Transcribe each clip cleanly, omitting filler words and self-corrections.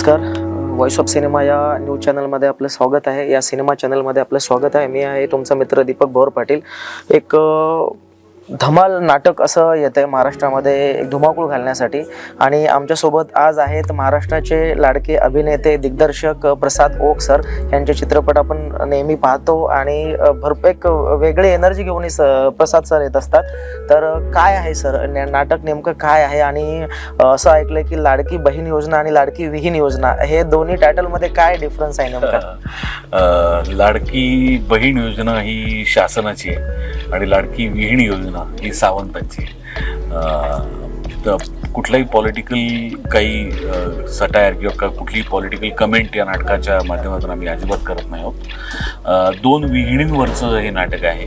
नमस्कार. Voice of cinema या news चॅनलमध्ये आपलं स्वागत आहे. या सिनेमा चॅनलमध्ये आपलं स्वागत आहे. मी आहे तुमचा मित्र दीपक भोर पाटील. एक धमाल नाटक असं येतं आहे महाराष्ट्रामध्ये एक धुमाकूळ घालण्यासाठी, आणि आमच्यासोबत आज आहेत महाराष्ट्राचे लाडके अभिनेते दिग्दर्शक प्रसाद ओक सर. यांचे चित्रपट आपण नेहमी पाहतो आणि एक वेगळी एनर्जी घेऊन प्रसाद सर येत असतात. तर काय आहे सर नाटक नेमकं काय आहे, आणि असं ऐकलंय की लाडकी बहीण योजना आणि लाडकी विहीन योजना हे दोन्ही टायटलमध्ये काय डिफरन्स आहे नेमका? लाडकी बहीण योजना ही शासनाची आहे आणि लाडकी विहीण योजना ही सावंतांची आहे. तर कुठलाही पॉलिटिकल काही सटायर किंवा कुठलीही पॉलिटिकल कमेंट या नाटकाच्या माध्यमातून आम्ही अजिबात करत नाही आहोत. दोन विहिणींवरचं हे नाटक आहे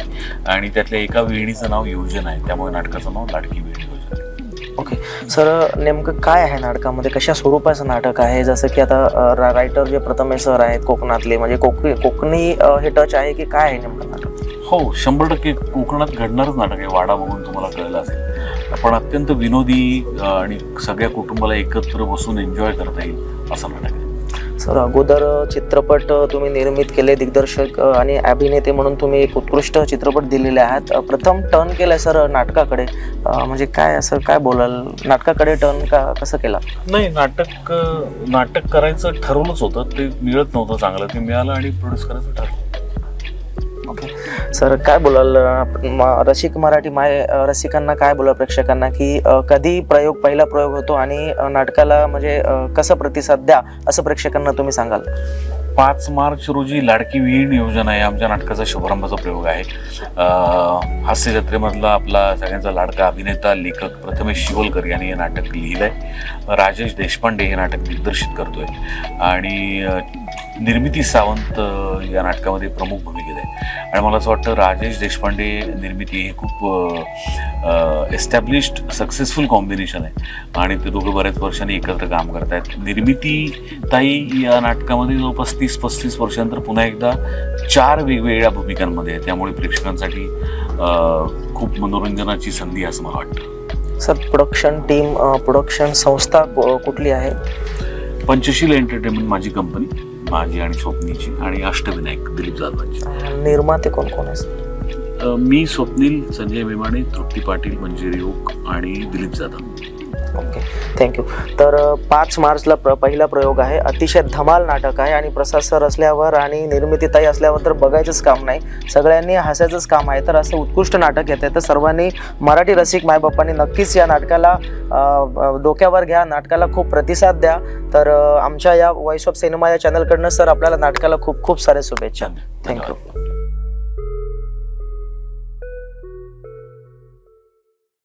आणि त्यातल्या एका विहिणीचं नाव योजना आहे, त्यामुळे नाटकाचं नाव लाडकी विहीण योजना. ओके सर, नेमकं काय आहे नाटकामध्ये, कशा स्वरूपाचं नाटक आहे? जसं की आता रायटर जे प्रथमेश सर आहेत कोकणातले, म्हणजे कोकणी हे टच आहे की काय आहे नेमकं नाटक? हो, 100% कोकणात घडणारच नाटक आहे. वाडा बघून तुम्हाला कळलं असेल. पण अत्यंत विनोदी आणि सगळ्या कुटुंबाला एकत्र बसून एन्जॉय करता येईल असं नाटक आहे. सर, अगोदर चित्रपट तुम्ही निर्मित केले, दिग्दर्शक आणि अभिनेते म्हणून तुम्ही एक उत्कृष्ट चित्रपट दिलेले आहात. प्रथम टर्न केलं सर नाटकाकडे, म्हणजे काय असं काय बोलाल, नाटकाकडे टर्न कसं केला? नाही, नाटक करायचं ठरवलंच होतं, ते मिळत नव्हतं चांगलं, ते मिळालं आणि प्रोड्यूस करायचं ठरवलं. ओके सर, काय बोलाल रसिक मराठी रसिकांना काय बोलाल प्रेक्षकांना की कधी पहिला प्रयोग होतो आणि नाटकाला म्हणजे कसं प्रतिसाद द्या असं प्रेक्षकांना तुम्ही सांगाल? 5 मार्च रोजी लाडकी विहीण योजना आहे आमच्या नाटकाचा शुभारंभाचा प्रयोग आहे. हास्य जत्रेमधला आपला सगळ्यांचा लाडका अभिनेता लेखक प्रथमेश शिवलकर यांनी हे नाटक लिहिलंय. राजेश देशपांडे हे नाटक दिग्दर्शित करतोय आणि निर्मिती सावंत या नाटकामध्ये प्रमुख भूमिकेत आहे. आणि मला असं वाटतं राजेश देशपांडे निर्मिती हे खूप एस्टॅब्लिश्ड सक्सेसफुल कॉम्बिनेशन आहे आणि ते दोघं बऱ्याच वर्षांनी एकत्र काम करत आहेत. निर्मिती ताई या नाटकामध्ये जवळपास 30-35 वर्षांनंतर पुन्हा एकदा 4 वेगवेगळ्या भूमिकांमध्ये आहे, त्यामुळे प्रेक्षकांसाठी खूप मनोरंजनाची संधी असं मला वाटतं. सर, प्रोडक्शन संस्था कुठली आहे? पंचशील एंटरटेनमेंट माझी कंपनी, माझी आणि स्वप्नीची, आणि अष्टविनायक दिलीप जाधवांची. निर्माते कोण कोण असतात? मी, स्वप्नील, संजय मेमाणे, तृप्ती पाटील, मंजिरी ओक आणि दिलीप जाधव. Okay, thank you. तर 5 मार्चला पहिला प्रयोग आहे. अतिशय धमाल नाटक आहे आणि प्रसाद सर असल्यावर आणि निर्मिती ताई असल्यावर तर बघायचंच काम नाही, सगळ्यांनी हसायचंच काम आहे. तर असं उत्कृष्ट नाटक येतं, तर सर्वांनी मराठी रसिक मायबापांनी नक्कीच या नाटकाला डोक्यावर घ्या, नाटकाला खूप प्रतिसाद द्या. तर आमच्या या वॉइस ऑफ सिनेमा या चॅनलकडनं सर आपल्याला नाटकाला खूप खूप साऱ्या शुभेच्छा. थँक्यू.